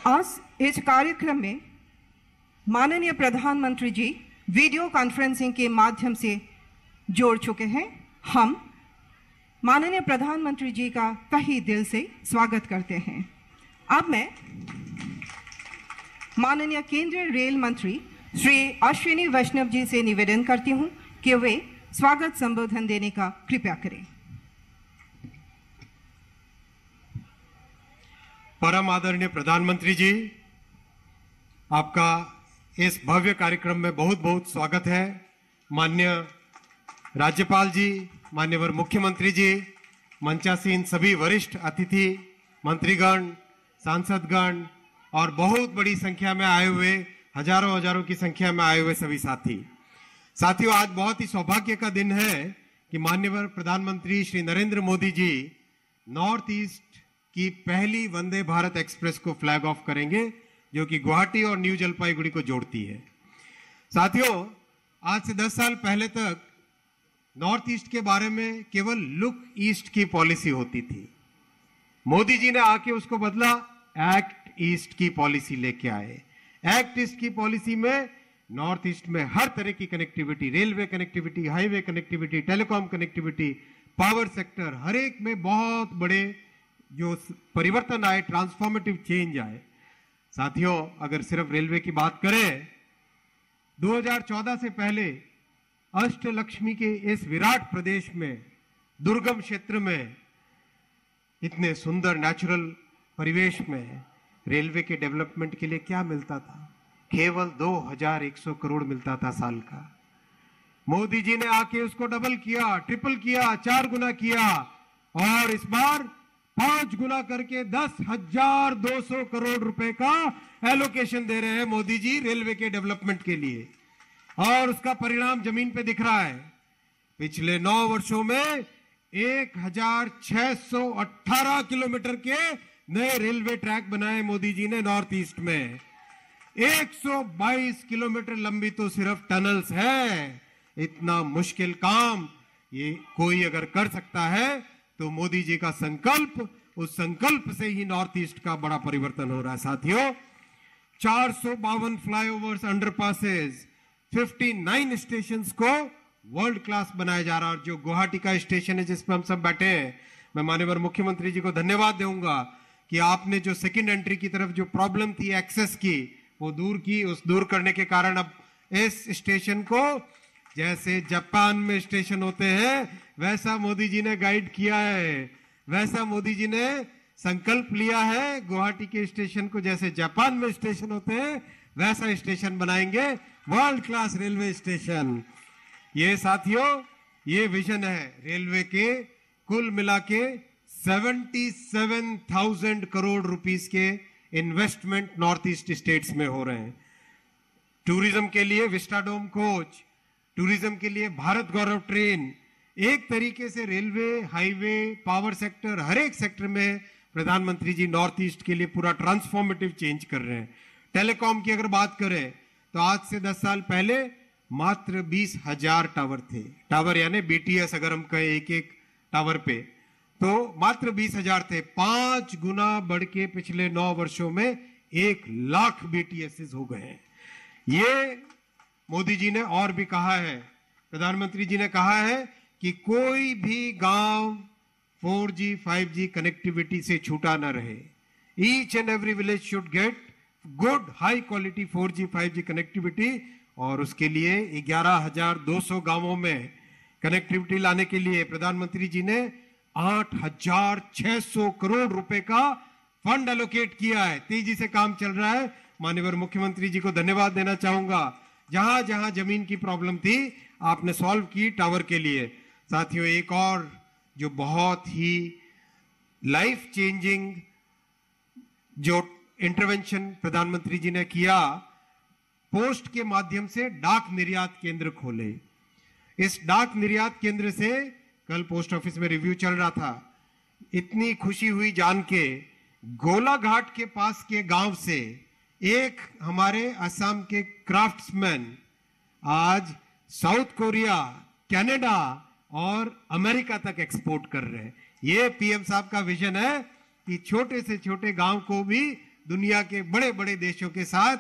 आज इस कार्यक्रम में माननीय प्रधानमंत्री जी वीडियो कॉन्फ्रेंसिंग के माध्यम से जोड़ चुके हैं। हम माननीय प्रधानमंत्री जी का तहे दिल से स्वागत करते हैं। अब मैं माननीय केंद्रीय रेल मंत्री श्री अश्विनी वैष्णव जी से निवेदन करती हूं कि वे स्वागत संबोधन देने का कृपया करें। परम आदरणीय प्रधानमंत्री जी, आपका इस भव्य कार्यक्रम में बहुत बहुत स्वागत है। माननीय राज्यपाल जी, माननीय मुख्यमंत्री जी, मंचासीन सभी वरिष्ठ अतिथि, मंत्रीगण, सांसदगण और बहुत बड़ी संख्या में आए हुए, हजारों की संख्या में आए हुए सभी साथियों, आज बहुत ही सौभाग्य का दिन है कि माननीय प्रधानमंत्री श्री नरेंद्र मोदी जी नॉर्थ ईस्ट की पहली वंदे भारत एक्सप्रेस को फ्लैग ऑफ करेंगे, जो कि गुवाहाटी और न्यू जलपाईगुड़ी को जोड़ती है। साथियों, आज से 10 साल पहले तक नॉर्थ ईस्ट के बारे में केवल लुक ईस्ट की पॉलिसी होती थी। मोदी जी ने आके उसको बदला, एक्ट ईस्ट की पॉलिसी लेके आए। एक्ट ईस्ट की पॉलिसी में नॉर्थ ईस्ट में हर तरह की connectivity, railway connectivity, highway connectivity, telecom connectivity, power sector, हर एक में बहुत बड़े जो परिवर्तन आए, ट्रांसफॉर्मेटिव चेंज आए। साथियों, अगर सिर्फ रेलवे की बात करें, 2014 से पहले अष्टलक्ष्मी के इस विराट प्रदेश में, दुर्गम क्षेत्र में, इतने सुंदर नेचुरल परिवेश में रेलवे के डेवलपमेंट के लिए क्या मिलता था? केवल 2100 करोड़ मिलता था साल का। मोदी जी ने आके उसको डबल किया, ट्रिपल किया, 4 गुना किया और इस बार 5 गुना करके 10,200 करोड़ रुपए का एलोकेशन दे रहे हैं मोदी जी रेलवे के डेवलपमेंट के लिए, और उसका परिणाम जमीन पे दिख रहा है। पिछले 9 वर्षों में 1618 किलोमीटर के नए रेलवे ट्रैक बनाए मोदी जी ने नॉर्थ ईस्ट में। 122 किलोमीटर लंबी तो सिर्फ टनल्स है। इतना मुश्किल काम ये कोई अगर कर सकता है तो मोदी जी का संकल्प, उस संकल्प से ही नॉर्थ ईस्ट का बड़ा परिवर्तन हो रहा है। साथियों, 452 फ्लाईओवर्स, अंडरपासेस, 59 स्टेशन को वर्ल्ड क्लास बनाया जा रहा है। और जो गुवाहाटी का स्टेशन है जिस पर हम सब बैठे हैं, मैं माननीय मुख्यमंत्री जी को धन्यवाद दूंगा कि आपने जो सेकंड एंट्री की तरफ जो प्रॉब्लम थी एक्सेस की, वो दूर की। उस दूर करने के कारण अब इस स्टेशन को जैसे जापान में स्टेशन होते हैं वैसा मोदी जी ने गाइड किया है, वैसा मोदी जी ने संकल्प लिया है। गुवाहाटी के स्टेशन को जैसे जापान में स्टेशन होते हैं वैसा स्टेशन बनाएंगे, वर्ल्ड क्लास रेलवे स्टेशन। ये साथियों, ये विजन है रेलवे के। कुल मिला के 77,000 करोड़ रुपीस के इन्वेस्टमेंट नॉर्थ ईस्ट स्टेट्स में हो रहे हैं। टूरिज्म के लिए विस्टाडोम कोच, टूरिज्म के लिए भारत गौरव ट्रेन, एक तरीके से रेलवे, हाईवे, पावर सेक्टर, हर एक सेक्टर में प्रधानमंत्री जी नॉर्थ ईस्ट के लिए पूरा ट्रांसफॉर्मेटिव चेंज कर रहे हैं। टेलीकॉम की अगर बात करें तो आज से 10 साल पहले मात्र 20,000 टावर थे। टावर यानी बीटीएस अगर हम कहें एक एक टावर पे, तो मात्र 20,000 थे। 5 गुना बढ़ के पिछले 9 वर्षों में 1 लाख बीटीएस हो गए हैं। ये मोदी जी ने और भी कहा है, प्रधानमंत्री जी ने कहा है कि कोई भी गांव 4G 5G कनेक्टिविटी से छूटा न रहे। Each and every village should get good high quality 4G 5G connectivity, और उसके लिए 11,200 गांवों में कनेक्टिविटी लाने के लिए प्रधानमंत्री जी ने 8,600 करोड़ रुपए का फंड एलोकेट किया है। तेजी से काम चल रहा है। माननीय मुख्यमंत्री जी को धन्यवाद देना चाहूंगा। जहां जहां जमीन की प्रॉब्लम थी आपने सॉल्व की टावर के लिए। साथियों, एक और जो बहुत ही लाइफ चेंजिंग जो इंटरवेंशन प्रधानमंत्री जी ने किया, पोस्ट के माध्यम से डाक निर्यात केंद्र खोले। इस डाक निर्यात केंद्र से कल पोस्ट ऑफिस में रिव्यू चल रहा था, इतनी खुशी हुई जान के, गोलाघाट के पास के गांव से एक हमारे असम के क्राफ्ट्समैन आज साउथ कोरिया, कनाडा और अमेरिका तक एक्सपोर्ट कर रहे हैं। ये पीएम साहब का विजन है कि छोटे से छोटे गांव को भी दुनिया के बड़े बड़े देशों के साथ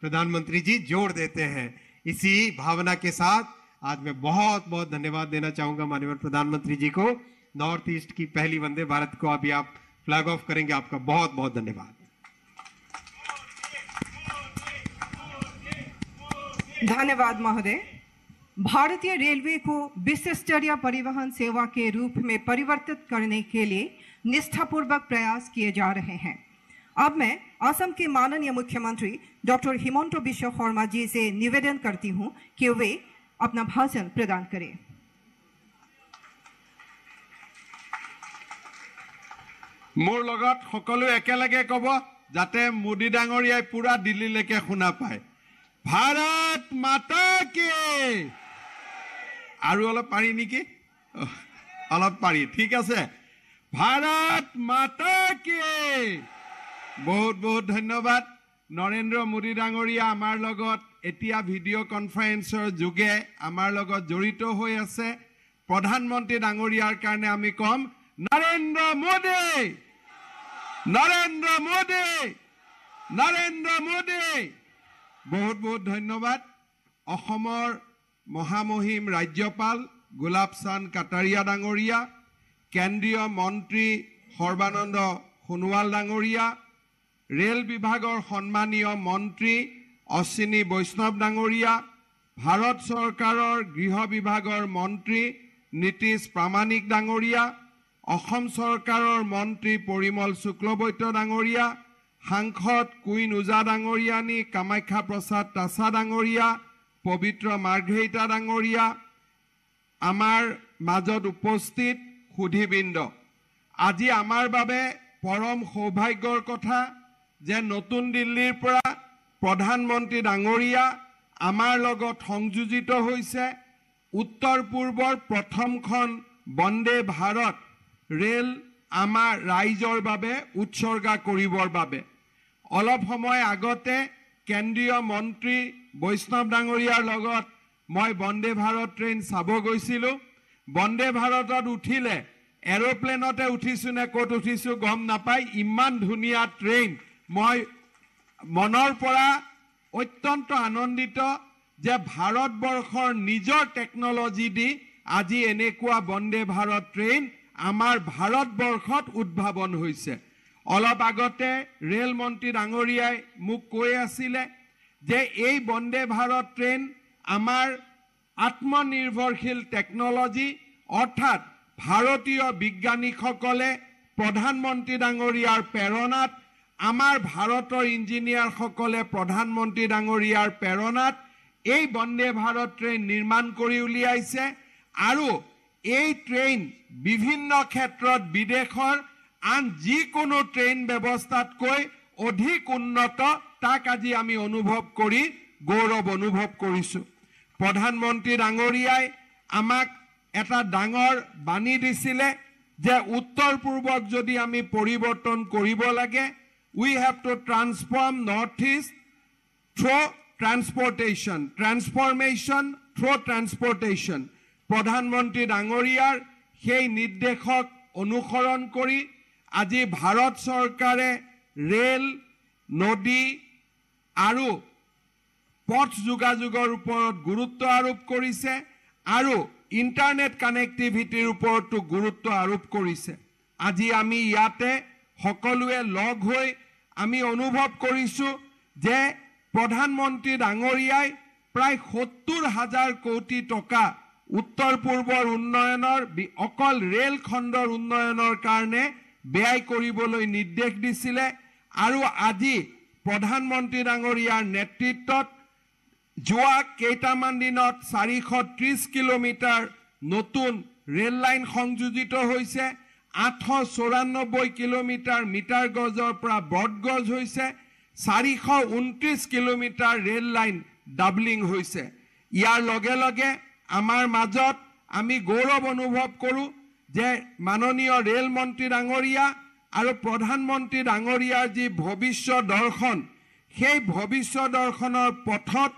प्रधानमंत्री जी जोड़ देते हैं। इसी भावना के साथ आज मैं बहुत बहुत धन्यवाद देना चाहूंगा माननीय प्रधानमंत्री जी को। नॉर्थ ईस्ट की पहली वंदे भारत को अभी आप फ्लैग ऑफ करेंगे, आपका बहुत बहुत धन्यवाद। धन्यवाद महोदय। भारतीय रेलवे को विश्व स्तरीय परिवहन सेवा के रूप में परिवर्तित करने के लिए निष्ठापूर्वक प्रयास किए जा रहे हैं। अब मैं असम के माननीय मुख्यमंत्री डॉक्टर हिमंत बिश्व शर्मा जी से निवेदन करती हूं कि वे अपना भाषण प्रदान करें। मोर लगत सकलो एकेलगे कब जाते मोदी डांगरियाय पूरा दिल्लीलेके शुना पाए। भारत माता की आरु अलप पारी निकी अलप पारी ठीक आछे। भारत माता की बहुत बहुत धन्यवाद। नरेंद्र मोदी डांगरिया आमार लगत एतिया भिडिओ कन्फारेन्सर जोगे आमार लगत जड़ित होय आछे। प्रधानमंत्री डांगरियार कारणे आमी कम नरेंद्र मोदी, नरेंद्र मोदी, नरेंद्र मोदी। बहुत बहुत धन्यवाद। अहोमर महामहिम राज्यपाल गुलाब चांद काटारिया डांगरिया, केंद्रीय मंत्री सर्बानंद सोनोवाल डांगरिया, रेल विभागर सम्मानीय मंत्री अश्विनी वैष्णव डांगरिया, भारत सरकारों गृह विभागर मंत्री नीतीश प्रामाणिक डांगरिया, असम सरकारों मंत्री परिमल शुक्लबैद्य डांगरिया, सांसद कुइन उजा डांगरियानी, कामाख्या प्रसाद तासा डांगरिया, पवित्र मार्घेरिटा डांगरिया, आमार माजत उपस्थित सुधीबृंद, আজি आमार बाबे परम सौभाग्यर कथा जे नतुन दिल्लीर परा प्रधानमंत्री डांगरिया आमार लगत संयोजित होइसे। उत्तर पूर्वर प्रथमखन वंदे भारत रेल आमार राइजर बाबे उत्सर्गा करिबर बाबे। अलप समय आगते केंद्रीय मंत्री वैष्णव डांगरियार लगत मैं वंदे भारत ट्रेन चाब गइसिलो। वंदे भारतत उठिले एरोप्लेनते उठिसु ने कत उठिसु गम नापाय, इमान धुनिया ट्रेन। मैं मनर परा अत्यंत आनंदित जे भारतवर्षर निजर टेक्नोलॉजी दी আজি एनेकुआ वंदे भारत ट्रेन आमार भारतवर्षत उद्भावन होइसे। अलप आगते रेल मंत्री डांगरियाय मुक কৈ आছিলে जे এই वंदे भारत ट्रेन आमार आत्मनिर्भरशील टेक्नोलॉजी अर्थात भारतीय विज्ञानिकসকলে प्रधानमंत्री डांगरियार प्रेरणात आमार भारतर इन्जिनियारসকলে प्रधानमंत्री डांगरियार प्रेरणात এই वंदे भारत ट्रेन निर्माण करि उलियाइছে। आरु এই ट्रेन विभिन्न क्षेत्रत विदेशर आन जिकोनो ट्रेन व्यवस्थातকৈ अधिक उन्नत ताक আজি आमी अनुभव करी गौरव अनुभव करिছো। प्रधानमंत्री डांगरियाय आमाक एटा डांगर बानी दिसिले जे उत्तर पूर्वक जदि आमी परिवर्तन करिब लागे we have to transform northeast through transportation, transformation through transportation। प्रधानमंत्री डांगरियार সেই निर्देशक अनुसरण करी আজি भारत सरकारे रेल नदी आरु पथ जोगाजोगर उपरत गुरुत्व आरोप करिছে आरु इंटरनेट कानेक्टिविटीर उपरतो गुरुत्व आरोप करिছে। আজি आमी याते सकलोए लग होय आमी अनुभव करिছো जे प्रधानमंत्री डांगरियाय प्राय 70,000 कोटी टका उत्तर पूर्वर उन्नयनर अकल रेल खंडर उन्नयनर कारणे व्यय करिबोलै निर्देश दिसिले। आरु আজি प्रधानमंत्री डांगरियार नेतृत्वत जोआ केइटामान दिनत 430 किलोमीटर नतुन रेल लाइन संयोजित होइसे। 894 किलोमीटर मीटर गजर पर ब्रडगज होइसे। 429 किलोमीटर रेल लाइन डाबलिंग होइसे। यार लगे लगे आमार माजत आमी गौरव अनुभव करूँ जे माननीय रेल मंत्री डांगरिया और प्रधानमंत्री डांगरियार जी भविष्य दर्शन সেই भविष्य दर्शनर पथत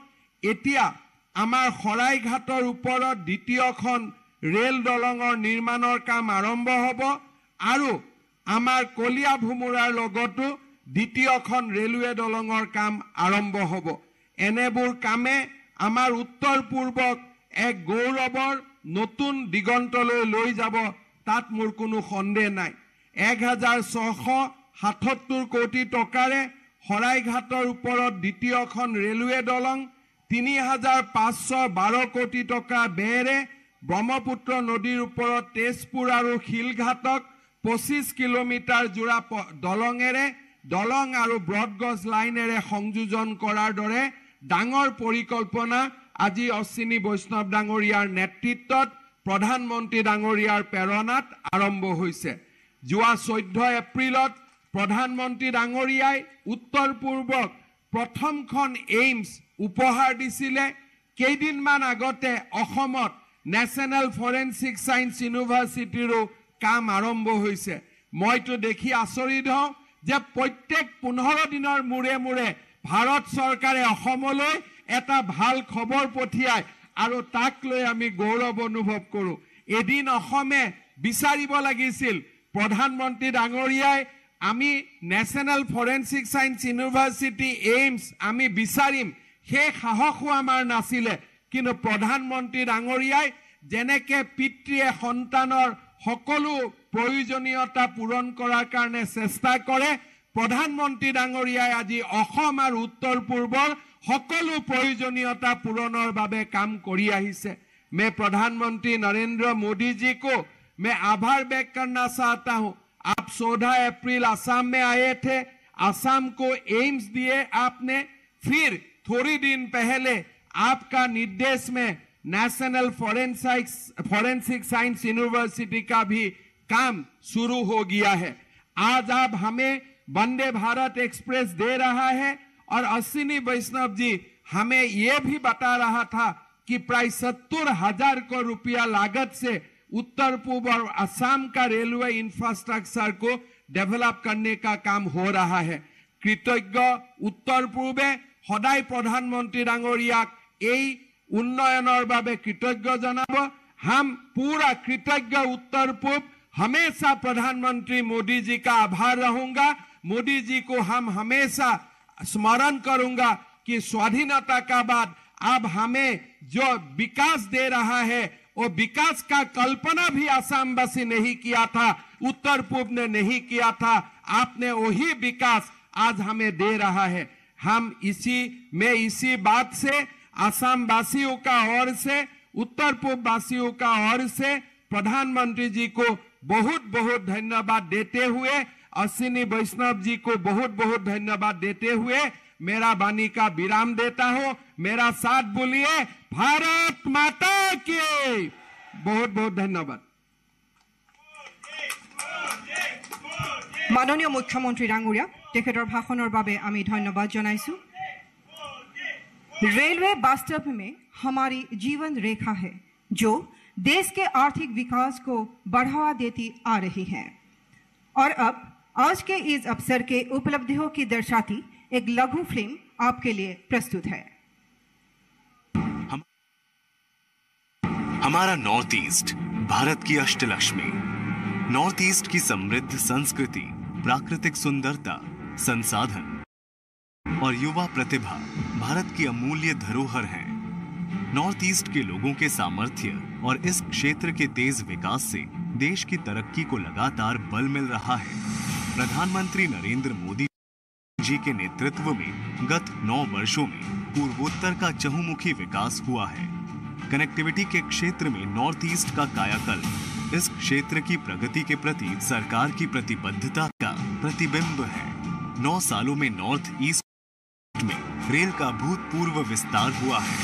एतिया आमार शराइघाटर ऊपर द्वितीयখন रेल दलंगर निर्माणर काम आरम्भ हब आरु आमार कलिया भुमुरार लगतो দ্বিতীয়খন ৰেলৱে দলঙৰ কাম আৰম্ভ হ'ব। এনেবোৰ কামে আমাৰ উত্তৰ পূৰ্বক এক গৌৰৱৰ নতুন দিগন্তলৈ লৈ যাব, তাত মোৰ কোনো সন্দেহ নাই। 1677 কোটি টকাৰে শৰাইঘাটৰ ওপৰত দ্বিতীয়খন ৰেলৱে দলং, 3512 কোটি টকা ব্যয়েৰে ব্ৰহ্মপুত্ৰ নদীৰ ওপৰত তেজপুৰ আৰু শিলঘাটক 25 কিলোমিটাৰ জোৰা দলঙেৰে দলং আৰু ব্ৰডগজ লাইনেৰে সংযোজন কৰাৰ দৰে ডাঙৰ পৰিকল্পনা আজি অশ্বিনী বৈষ্ণৱ ডাঙৰীয়াৰ নেতৃত্বত প্ৰধানমন্ত্ৰী ডাঙৰীয়াৰ প্ৰেৰণাত আৰম্ভ হৈছে। যোৱা 14 এপ্ৰিলত প্ৰধানমন্ত্ৰী ডাঙৰীয়াই উত্তৰ পূৰ্বক প্ৰথমখন এইমছ উপহাৰ দিছিলে। কেইদিনমান আগতে অসমত নেশ্যনেল ফৰেনচিক সায়েন্স ইউনিভাৰ্চিটিৰো কাম আৰম্ভ হৈছে। মইতো দেখি আচৰিত হওঁ যে প্ৰত্যেক 15 দিনৰ মূৰে মূৰে ভাৰত চৰকাৰে অসমলৈ এটা ভাল খবৰ পঠিয়ায় আৰু তাক লৈ আমি গৌৰৱ অনুভৱ কৰোঁ। এদিন অসমে বিচাৰিব লাগিছিল প্ৰধানমন্ত্ৰী ডাঙৰীয়াই আমি national forensic science university AIIMS আমি বিচাৰিম, সেই সাহসো আমাৰ নাছিলে। কিন্তু প্ৰধানমন্ত্ৰী ডাঙৰীয়াই যেনেকে পিতৃয়ে সন্তানৰ সকলো প্ৰয়োজনীয়তা পূৰণ কৰাৰ কাৰণে চেষ্টা কৰে, প্ৰধানমন্ত্ৰী ডাঙৰীয়াই আজি অসম আৰু উত্তৰ পূৰ্বৰ সকলো প্ৰয়োজনীয়তা পূৰণৰ বাবে কাম কৰি আহিছে। मैं प्रधानमंत्री नरेंद्र मोदी जी को मैं आभार व्यक्त करना चाहता हूं। आप 14 अप्रैल असम में आए थे, असम को एम्स दिए आपने, फिर थोड़ी दिन पहले आपका निर्देश में नेशनल फॉरेंसिक साइंस यूनिवर्सिटी का भी काम शुरू हो गया है। आज आप हमें वंदे भारत एक्सप्रेस दे रहा है और अश्विनी वैष्णव जी हमें यह भी बता रहा था कि प्राय 70,000 करोड़ रुपया लागत से उत्तर पूर्व और असम का रेलवे इंफ्रास्ट्रक्चर को डेवलप करने का काम हो रहा है। कृतज्ञ उत्तर पूर्वे सदाय प्रधानमंत्री डांगरियाक এই उन्नयनर बाबे कृतज्ञ जनाब। हम पूरा कृतज्ञ उत्तर पूर्व हमेशा प्रधानमंत्री मोदी जी का आभार रहूंगा। मोदी जी को हम हमेशा स्मरण करूंगा कि स्वाधीनता का बाद अब हमें जो विकास दे रहा है वो विकास का कल्पना भी असमवासी नहीं किया था, उत्तर पूर्व ने नहीं किया था। आपने वही विकास आज हमें दे रहा है। हम इसी बात से असम वासियों का और से उत्तर पूर्व वासियों का और से प्रधानमंत्री जी को बहुत बहुत धन्यवाद देते हुए, अश्विनी वैष्णव जी को बहुत बहुत धन्यवाद देते हुए मेरा वाणी का विराम देता हूं। मेरा साथ बोलिए, भारत माता की। बहुत बहुत धन्यवाद। माननीय मुख्यमंत्री डांगरिया तेखेतर भाषणर बारे आमी धन्यवाद जनाइछु। रेलवे वास्तव में हमारी जीवन रेखा है जो देश के आर्थिक विकास को बढ़ावा देती आ रही है और अब आज के इस अवसर के उपलब्धियों की दर्शाती एक लघु फिल्म आपके लिए प्रस्तुत है। हमारा नॉर्थ ईस्ट भारत की अष्टलक्ष्मी, नॉर्थ ईस्ट की समृद्ध संस्कृति, प्राकृतिक सुंदरता, संसाधन और युवा प्रतिभा भारत की अमूल्य धरोहर है। नॉर्थ ईस्ट के लोगों के सामर्थ्य और इस क्षेत्र के तेज विकास से देश की तरक्की को लगातार बल मिल रहा है। प्रधानमंत्री नरेंद्र मोदी जी के नेतृत्व में गत 9 वर्षों में पूर्वोत्तर का चहुमुखी विकास हुआ है। कनेक्टिविटी के क्षेत्र में नॉर्थ ईस्ट का कायाकल्प इस क्षेत्र की प्रगति के प्रति सरकार की प्रतिबद्धता का प्रतिबिंब है। 9 सालों में नॉर्थ ईस्ट में रेल का भूतपूर्व विस्तार हुआ है।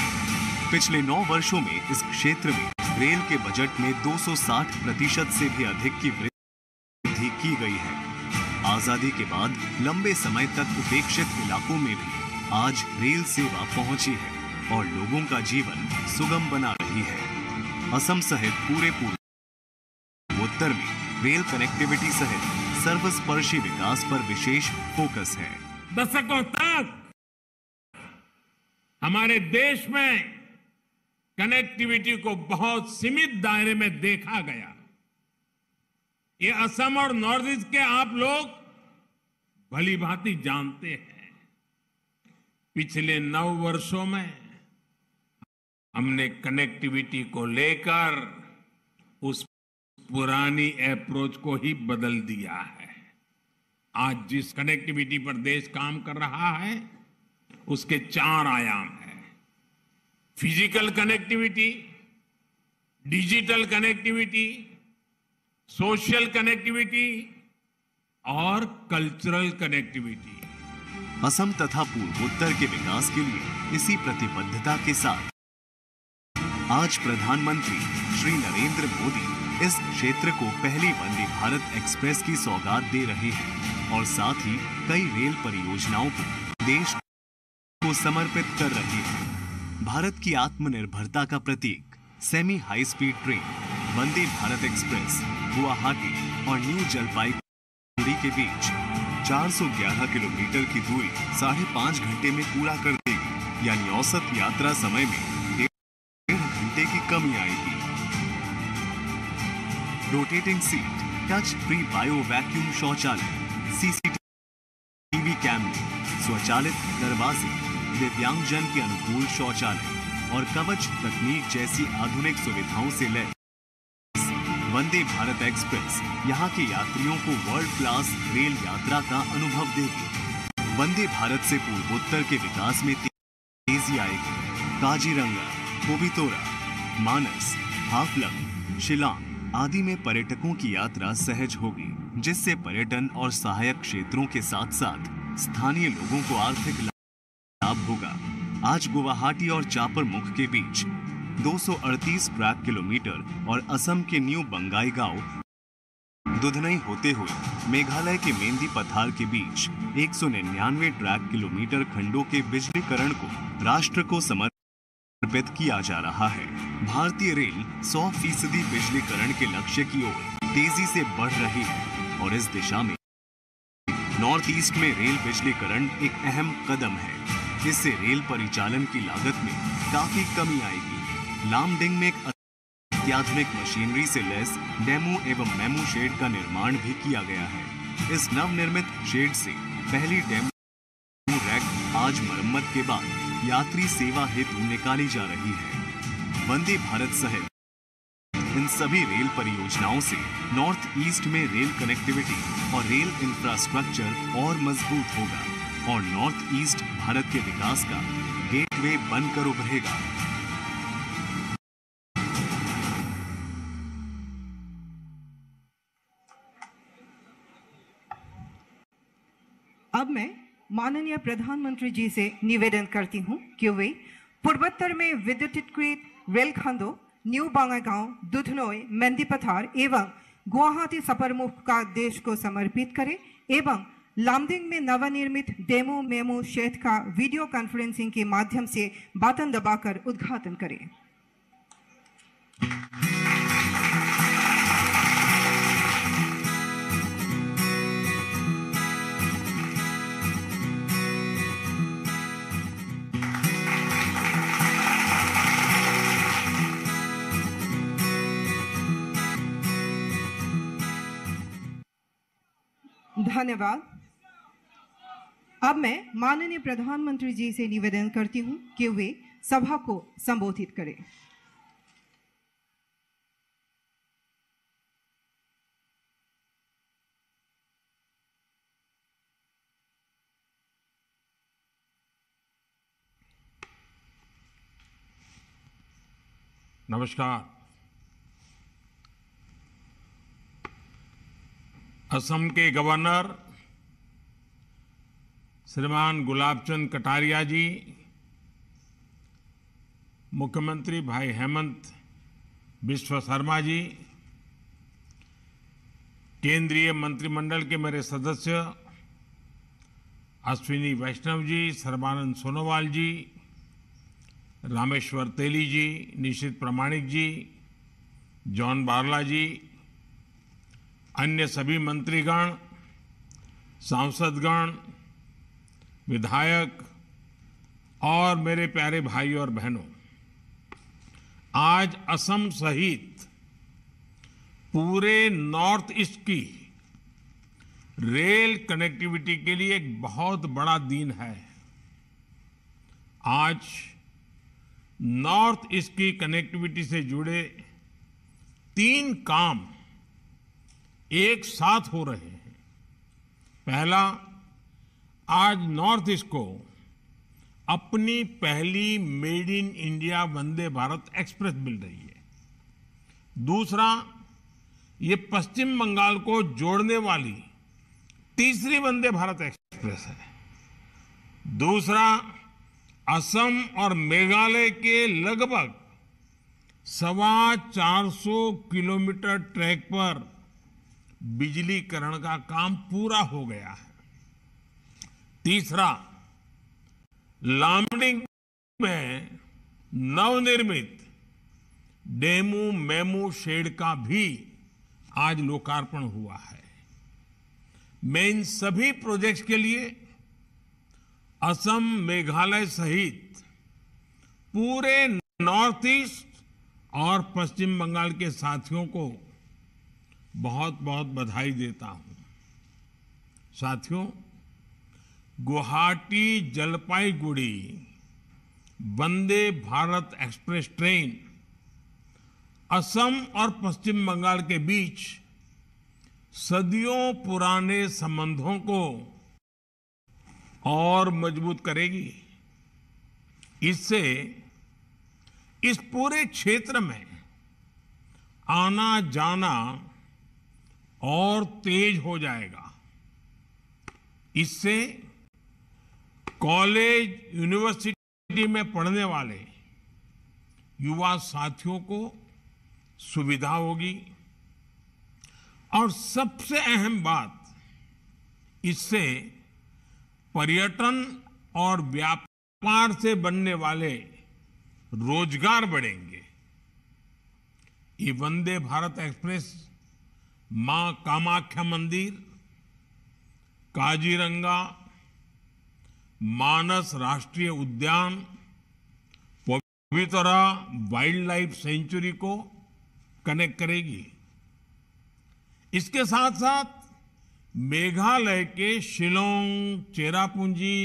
पिछले 9 वर्षों में इस क्षेत्र में रेल के बजट में 260% से भी अधिक की वृद्धि की गई है। आजादी के बाद लंबे समय तक उपेक्षित इलाकों में भी आज रेल सेवा पहुंची है और लोगों का जीवन सुगम बना रही है। असम सहित पूरे पूर्वोत्तर में रेल कनेक्टिविटी सहित सर्वस्पर्शी विकास पर विशेष फोकस है। दशकों तक हमारे देश में कनेक्टिविटी को बहुत सीमित दायरे में देखा गया। ये असम और नॉर्थ ईस्ट के आप लोग भली भांति जानते हैं, पिछले 9 वर्षों में हमने कनेक्टिविटी को लेकर उस पुरानी अप्रोच को ही बदल दिया है। आज जिस कनेक्टिविटी पर देश काम कर रहा है, उसके 4 आयाम हैं। Physical connectivity, digital connectivity, social connectivity और कल्चरल कनेक्टिविटी। असम तथा पूर्वोत्तर के विकास के लिए इसी प्रतिबद्धता के साथ आज प्रधानमंत्री श्री नरेंद्र मोदी इस क्षेत्र को पहली वंदे भारत एक्सप्रेस की सौगात दे रहे हैं और साथ ही कई रेल परियोजनाओं को देश को समर्पित कर रहे हैं। भारत की आत्मनिर्भरता का प्रतीक सेमी हाई स्पीड ट्रेन वंदे भारत एक्सप्रेस गुवाहाटी और न्यू जलपाईगुड़ी के बीच 411 किलोमीटर की दूरी 5.5 घंटे में पूरा कर देगी, यानी औसत यात्रा समय में 1.5 घंटे की कमी आएगी। Rotating seat, touch free bio vacuum शौचालय, सीसीटीवी कैमरे, स्वचालित दरवाजे, दिव्यांगजन के अनुकूल शौचालय और कवच तकनीक जैसी आधुनिक सुविधाओं से लैस वंदे भारत एक्सप्रेस यहाँ के यात्रियों को वर्ल्ड क्लास रेल यात्रा का अनुभव देगी। वंदे भारत से पूर्वोत्तर के विकास में तेजी आएगी। काजीरंगा, कोबितोरा, मानस, हाफलंग, शिलांग आदि में पर्यटकों की यात्रा सहज होगी, जिससे पर्यटन और सहायक क्षेत्रों के साथ साथ स्थानीय लोगों को आर्थिक लाभ होगा। आज गुवाहाटी और चापरमुख के बीच 238 ट्रैक किलोमीटर और असम के न्यू बंगाईगांव दुधनई होते हुए मेघालय के मेंदी पथार के बीच 199 ट्रैक किलोमीटर खंडों के बिजलीकरण को राष्ट्र को समर्पित किया जा रहा है। भारतीय रेल 100% बिजलीकरण के लक्ष्य की ओर तेजी से बढ़ रही है और इस दिशा में नॉर्थ ईस्ट में रेल बिजलीकरण एक अहम कदम है। इससे रेल परिचालन की लागत में काफी कमी आएगी। लामडिंग में एक अत्याधुनिक मशीनरी से लैस डेमो एवं मेमो शेड का निर्माण भी किया गया है। इस नवनिर्मित शेड से पहली डेमो रैक आज मरम्मत के बाद यात्री सेवा हेतु निकाली जा रही है। वंदे भारत सहित इन सभी रेल परियोजनाओं से नॉर्थ ईस्ट में रेल कनेक्टिविटी और रेल इंफ्रास्ट्रक्चर और मजबूत होगा और नॉर्थ ईस्ट भारत के विकास का गेटवे बनकर उभरेगा। अब मैं माननीय प्रधानमंत्री जी से निवेदन करती हूं कि वे पूर्वोत्तर में विद्युतीकृत रेलखंडों न्यू बंगाईगांव, दुधनई, मेंदी पथार एवं गुवाहाटी सपरमुख का देश को समर्पित करें एवं लामडिंग में नवनिर्मित डेमो मेमो शेड का वीडियो कॉन्फ्रेंसिंग के माध्यम से बटन दबाकर उद्घाटन करें। धन्यवाद। अब मैं माननीय प्रधानमंत्री जी से निवेदन करती हूं कि वे सभा को संबोधित करें। नमस्कार। असम के गवर्नर श्रीमान गुलाबचंद कटारिया जी, मुख्यमंत्री भाई हेमंत बिश्व शर्मा जी, केंद्रीय मंत्रिमंडल के मेरे सदस्य अश्विनी वैष्णव जी, सर्बानंद सोनोवाल जी, रामेश्वर तेली जी, निशित प्रामाणिक जी, जॉन बारला जी, अन्य सभी मंत्रीगण, सांसदगण, विधायक और मेरे प्यारे भाई और बहनों, आज असम सहित पूरे नॉर्थ ईस्ट की रेल कनेक्टिविटी के लिए एक बहुत बड़ा दिन है। आज नॉर्थ ईस्ट की कनेक्टिविटी से जुड़े 3 काम एक साथ हो रहे हैं। पहला, आज नॉर्थ ईस्ट को अपनी पहली made in India Vande Bharat express मिल रही है। दूसरा, ये पश्चिम बंगाल को जोड़ने वाली तीसरी वंदे भारत एक्सप्रेस है। दूसरा, असम और मेघालय के लगभग 450 किलोमीटर ट्रैक पर बिजलीकरण का काम पूरा हो गया है। तीसरा, लामडिंग में नवनिर्मित डेमू मेमू शेड का भी आज लोकार्पण हुआ है। मैं इन सभी प्रोजेक्ट्स के लिए असम, मेघालय सहित पूरे नॉर्थ ईस्ट और पश्चिम बंगाल के साथियों को बहुत बहुत बधाई देता हूं। साथियों, गुवाहाटी जलपाईगुड़ी वंदे भारत एक्सप्रेस ट्रेन असम और पश्चिम बंगाल के बीच सदियों पुराने संबंधों को और मजबूत करेगी। इससे इस पूरे क्षेत्र में आना जाना और तेज हो जाएगा। इससे कॉलेज, यूनिवर्सिटी में पढ़ने वाले युवा साथियों को सुविधा होगी और सबसे अहम बात, इससे पर्यटन और व्यापार से बनने वाले रोजगार बढ़ेंगे। ये वंदे भारत एक्सप्रेस मां कामाख्या मंदिर, काजीरंगा, मानस राष्ट्रीय उद्यान, पवितरा वाइल्ड लाइफ सेंचुरी को कनेक्ट करेगी। इसके साथ साथ मेघालय के शिलोंग, चेरापूंजी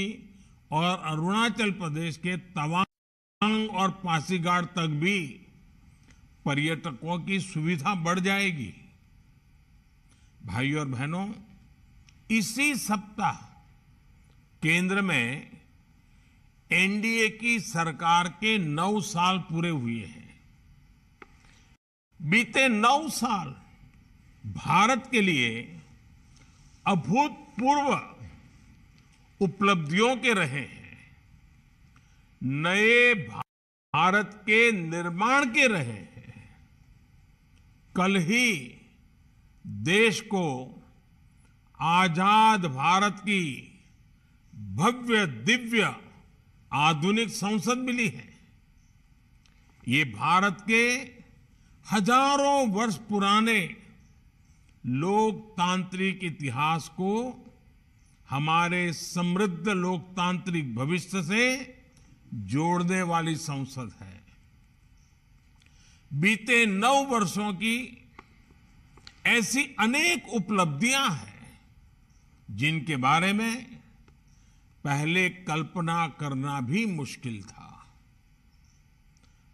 और अरुणाचल प्रदेश के तवांग और पासीघाट तक भी पर्यटकों की सुविधा बढ़ जाएगी। भाइयों और बहनों, इसी सप्ताह केंद्र में एनडीए की सरकार के 9 साल पूरे हुए हैं। बीते 9 साल भारत के लिए अभूतपूर्व उपलब्धियों के रहे हैं, नए भारत के निर्माण के रहे हैं। कल ही देश को आजाद भारत की भव्य दिव्य आधुनिक संसद मिली है। ये भारत के हजारों वर्ष पुराने लोकतांत्रिक इतिहास को हमारे समृद्ध लोकतांत्रिक भविष्य से जोड़ने वाली संसद है। बीते 9 वर्षों की ऐसी अनेक उपलब्धियां हैं जिनके बारे में पहले कल्पना करना भी मुश्किल था।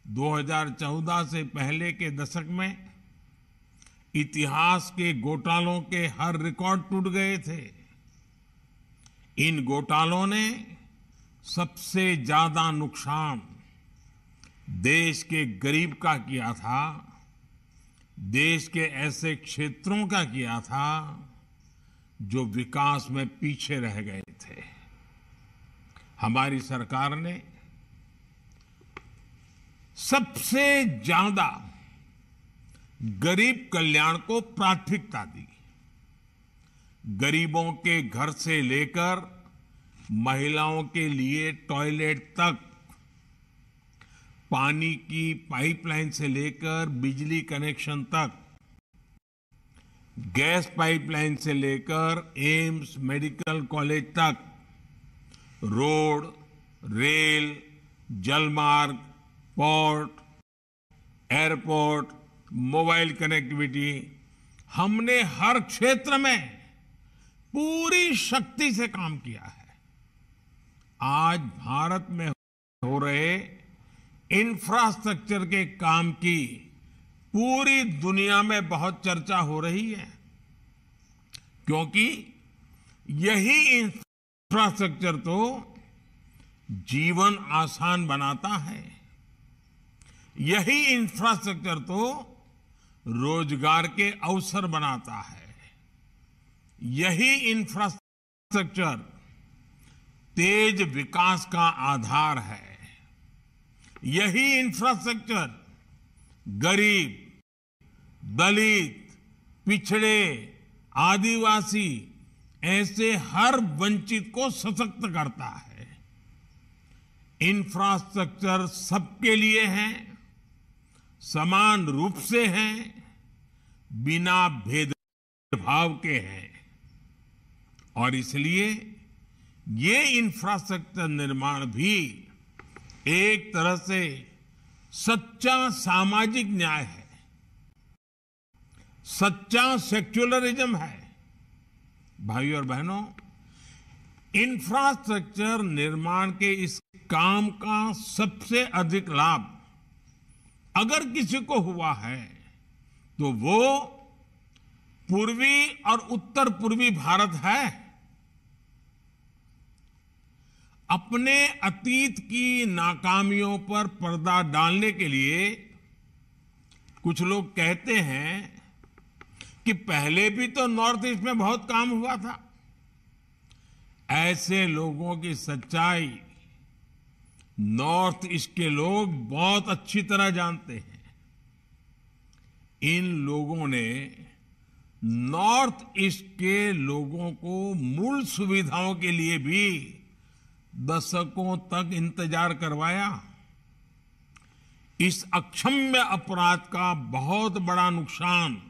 2014 से पहले के दशक में इतिहास के घोटालों के हर रिकॉर्ड टूट गए थे। इन घोटालों ने सबसे ज्यादा नुकसान देश के गरीब का किया था, देश के ऐसे क्षेत्रों का किया था जो विकास में पीछे रह गए थे। हमारी सरकार ने सबसे ज्यादा गरीब कल्याण को प्राथमिकता दी। गरीबों के घर से लेकर महिलाओं के लिए टॉयलेट तक, पानी की पाइपलाइन से लेकर बिजली कनेक्शन तक, गैस पाइपलाइन से लेकर एम्स मेडिकल कॉलेज तक, रोड, रेल, जलमार्ग, पोर्ट, एयरपोर्ट, मोबाइल कनेक्टिविटी, हमने हर क्षेत्र में पूरी शक्ति से काम किया है। आज भारत में हो रहे इंफ्रास्ट्रक्चर के काम की पूरी दुनिया में बहुत चर्चा हो रही है, क्योंकि यही इंफ्रास्ट्रक्चर तो जीवन आसान बनाता है। यही इंफ्रास्ट्रक्चर तो रोजगार के अवसर बनाता है। यही इंफ्रास्ट्रक्चर तेज विकास का आधार है। यही इंफ्रास्ट्रक्चर गरीब, दलित, पिछड़े, आदिवासी ऐसे हर वंचित को सशक्त करता है। इंफ्रास्ट्रक्चर सबके लिए है, समान रूप से है, बिना भेदभाव के हैं। और इसलिए ये इंफ्रास्ट्रक्चर निर्माण भी एक तरह से सच्चा सामाजिक न्याय है, सच्चा सेक्युलरिज्म है। भाइयों और बहनों, इंफ्रास्ट्रक्चर निर्माण के इस काम का सबसे अधिक लाभ अगर किसी को हुआ है तो वो पूर्वी और उत्तर पूर्वी भारत है। अपने अतीत की नाकामियों पर पर्दा डालने के लिए कुछ लोग कहते हैं कि पहले भी तो नॉर्थ ईस्ट में बहुत काम हुआ था। ऐसे लोगों की सच्चाई नॉर्थ ईस्ट के लोग बहुत अच्छी तरह जानते हैं। इन लोगों ने नॉर्थ ईस्ट के लोगों को मूल सुविधाओं के लिए भी दशकों तक इंतजार करवाया। इस अक्षम्य अपराध का बहुत बड़ा नुकसान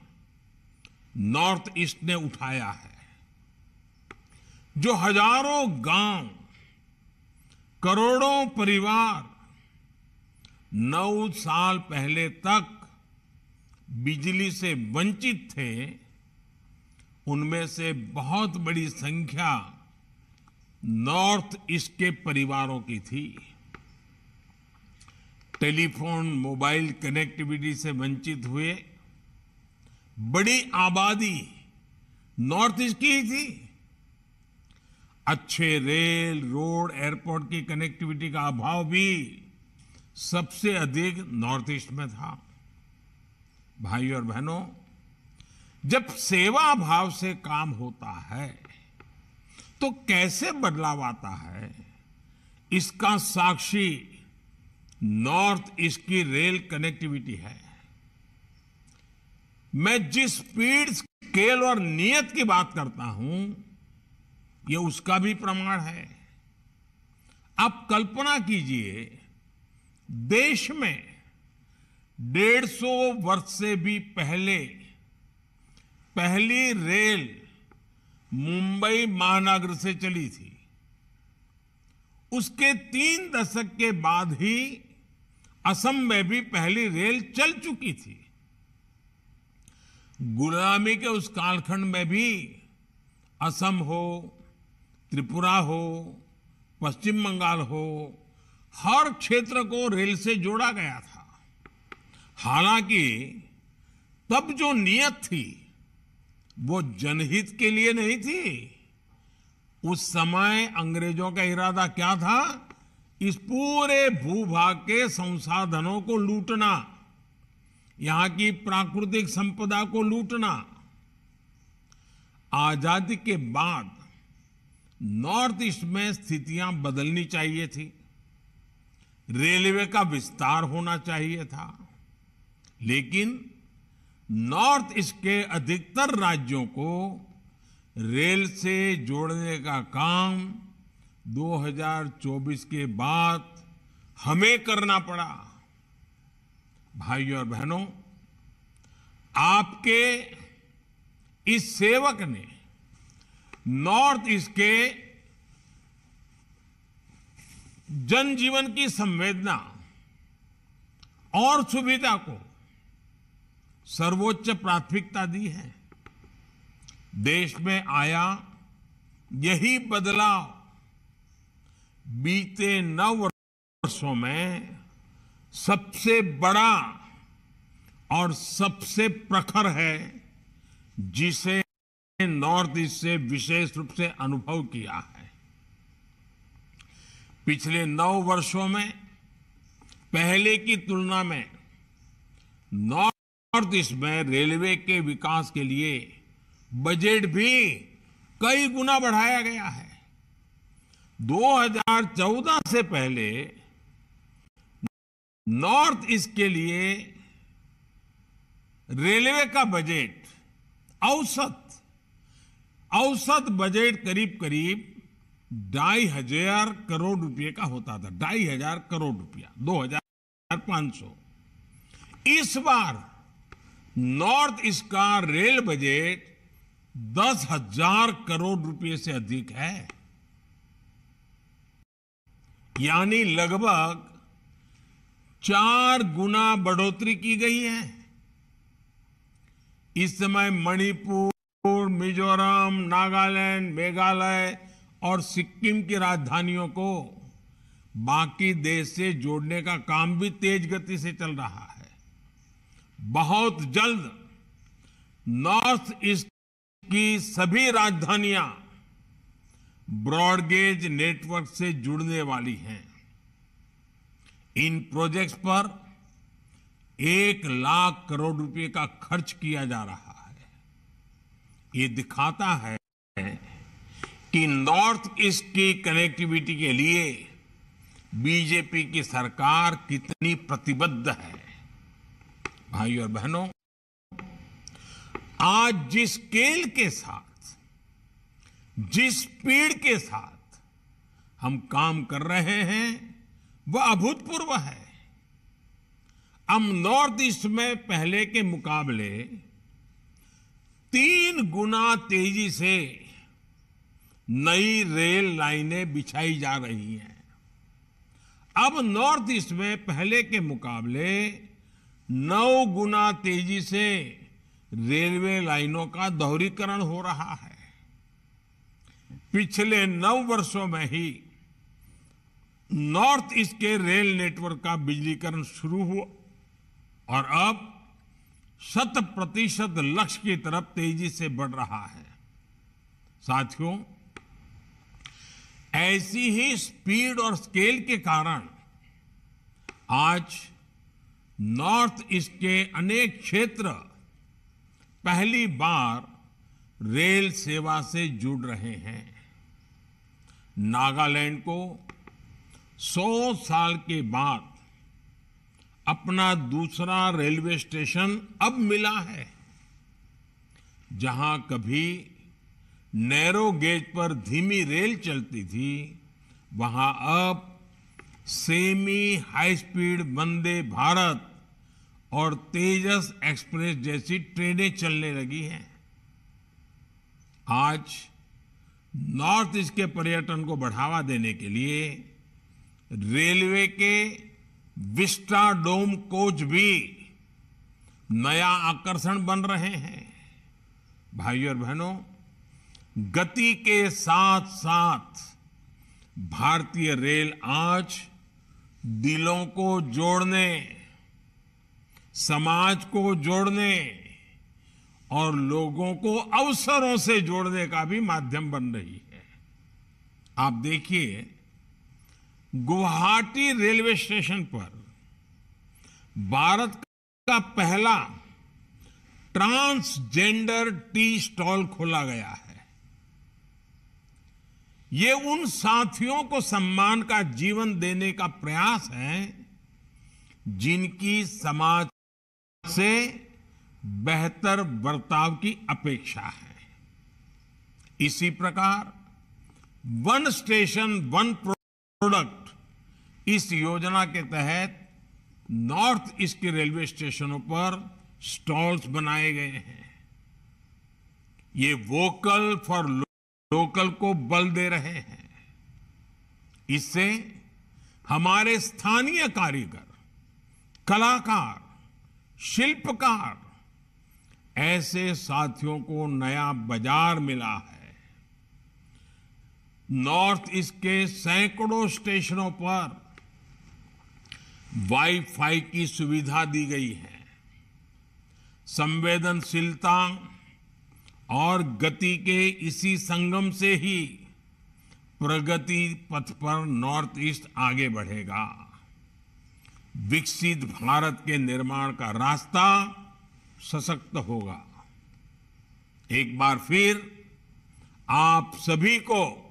नॉर्थ ईस्ट ने उठाया है। जो हजारों गांव, करोड़ों परिवार 9 साल पहले तक बिजली से वंचित थे, उनमें से बहुत बड़ी संख्या नॉर्थ ईस्ट के परिवारों की थी। टेलीफोन, मोबाइल कनेक्टिविटी से वंचित हुए बड़ी आबादी नॉर्थ ईस्ट की ही थी। अच्छे रेल, रोड, एयरपोर्ट की कनेक्टिविटी का अभाव भी सबसे अधिक नॉर्थ ईस्ट में था। भाइयों और बहनों, जब सेवा भाव से काम होता है तो कैसे बदलाव आता है, इसका साक्षी नॉर्थ ईस्ट की रेल कनेक्टिविटी है। मैं जिस स्पीड, स्केल और नियत की बात करता हूं, ये उसका भी प्रमाण है। आप कल्पना कीजिए, देश में 150 वर्ष से भी पहले पहली रेल मुंबई महानगर से चली थी। उसके 3 दशक के बाद ही असम में भी पहली रेल चल चुकी थी। गुलामी के उस कालखंड में भी असम हो, त्रिपुरा हो, पश्चिम बंगाल हो, हर क्षेत्र को रेल से जोड़ा गया था। हालांकि तब जो नियत थी वो जनहित के लिए नहीं थी। उस समय अंग्रेजों का इरादा क्या था? इस पूरे भूभाग के संसाधनों को लूटना, यहां की प्राकृतिक संपदा को लूटना। आजादी के बाद नॉर्थ ईस्ट में स्थितियां बदलनी चाहिए थी। रेलवे का विस्तार होना चाहिए था, लेकिन नॉर्थ ईस्ट के अधिकतर राज्यों को रेल से जोड़ने का काम 2024 के बाद हमें करना पड़ा। भाइयों और बहनों, आपके इस सेवक ने नॉर्थ ईस्ट के जनजीवन की संवेदना और सुविधा को सर्वोच्च प्राथमिकता दी है। देश में आया यही बदलाव बीते 9 वर्षों में सबसे बड़ा और सबसे प्रखर है, जिसे नॉर्थ ईस्ट से विशेष रूप से अनुभव किया है। पिछले 9 वर्षों में पहले की तुलना में नॉर्थ ईस्ट में रेलवे के विकास के लिए बजट भी कई गुना बढ़ाया गया है। 2014 से पहले नॉर्थ ईस्ट के लिए रेलवे का बजट औसत बजट करीब 2,500 करोड़ रुपए का होता था। 2,500 करोड़ रुपया 2,500। इस बार नॉर्थ ईस्ट का रेल बजट 10,000 करोड़ रुपए से अधिक है, यानी लगभग 4 गुना बढ़ोतरी की गई है। इस समय मणिपुर, मिजोरम, नागालैंड, मेघालय और सिक्किम की राजधानियों को बाकी देश से जोड़ने का काम भी तेज गति से चल रहा है। बहुत जल्द नॉर्थ ईस्ट की सभी राजधानियां ब्रॉडगेज नेटवर्क से जुड़ने वाली हैं। इन प्रोजेक्ट्स पर 1 लाख करोड़ रुपए का खर्च किया जा रहा है। ये दिखाता है कि नॉर्थ ईस्ट की कनेक्टिविटी के लिए बीजेपी की सरकार कितनी प्रतिबद्ध है। भाई और बहनों, आज जिस स्केल के साथ, जिस स्पीड के साथ हम काम कर रहे हैं वह अभूतपूर्व है। हम नॉर्थ ईस्ट में पहले के मुकाबले 3 गुना तेजी से नई रेल लाइनें बिछाई जा रही हैं। अब नॉर्थ ईस्ट में पहले के मुकाबले 9 गुना तेजी से रेलवे लाइनों का दोहरीकरण हो रहा है। पिछले 9 वर्षों में ही नॉर्थ ईस्ट के रेल नेटवर्क का बिजलीकरण शुरू हुआ और अब 100% लक्ष्य की तरफ तेजी से बढ़ रहा है। साथियों, ऐसी ही स्पीड और स्केल के कारण आज नॉर्थ ईस्ट के अनेक क्षेत्र पहली बार रेल सेवा से जुड़ रहे हैं। नागालैंड को 100 साल के बाद अपना दूसरा रेलवे स्टेशन अब मिला है। जहां कभी नैरो गेज पर धीमी रेल चलती थी, वहां अब semi high speed Vande Bharat और तेजस एक्सप्रेस जैसी ट्रेनें चलने लगी हैं। आज नॉर्थ ईस्ट के पर्यटन को बढ़ावा देने के लिए रेलवे के विस्टाडोम कोच भी नया आकर्षण बन रहे हैं। भाइयों और बहनों, गति के साथ साथ भारतीय रेल आज दिलों को जोड़ने, समाज को जोड़ने और लोगों को अवसरों से जोड़ने का भी माध्यम बन रही है। आप देखिए, गुवाहाटी रेलवे स्टेशन पर भारत का पहला ट्रांसजेंडर टी स्टॉल खोला गया है। ये उन साथियों को सम्मान का जीवन देने का प्रयास है जिनकी समाज से बेहतर बर्ताव की अपेक्षा है। इसी प्रकार वन स्टेशन वन प्रोडक्ट, इस योजना के तहत नॉर्थ ईस्ट के रेलवे स्टेशनों पर स्टॉल्स बनाए गए हैं। ये वोकल फॉर लोकल को बल दे रहे हैं। इससे हमारे स्थानीय कारीगर, कलाकार, शिल्पकार, ऐसे साथियों को नया बाजार मिला है। नॉर्थ ईस्ट के सैकड़ों स्टेशनों पर वाईफाई की सुविधा दी गई है। संवेदनशीलता और गति के इसी संगम से ही प्रगति पथ पर नॉर्थ ईस्ट आगे बढ़ेगा। विकसित भारत के निर्माण का रास्ता सशक्त होगा। एक बार फिर आप सभी को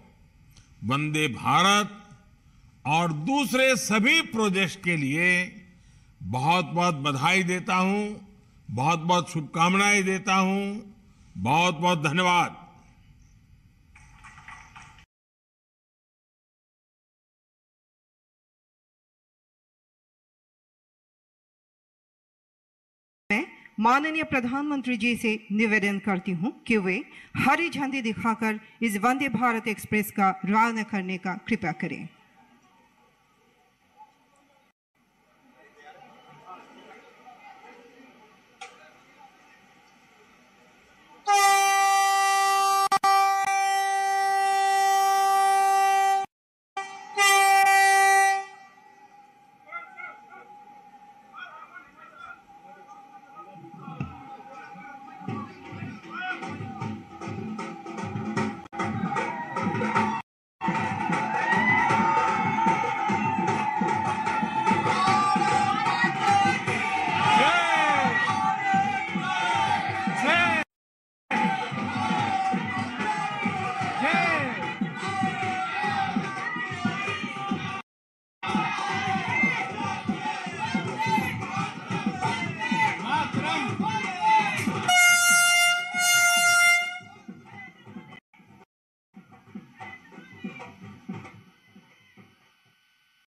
वंदे भारत और दूसरे सभी प्रोजेक्ट्स के लिए बहुत बहुत बधाई देता हूं, बहुत बहुत शुभकामनाएं देता हूं। बहुत बहुत धन्यवाद। मैं माननीय प्रधानमंत्री जी से निवेदन करती हूं कि वे हरी झंडी दिखाकर इस वंदे भारत एक्सप्रेस का रवाना करने का कृपा करें।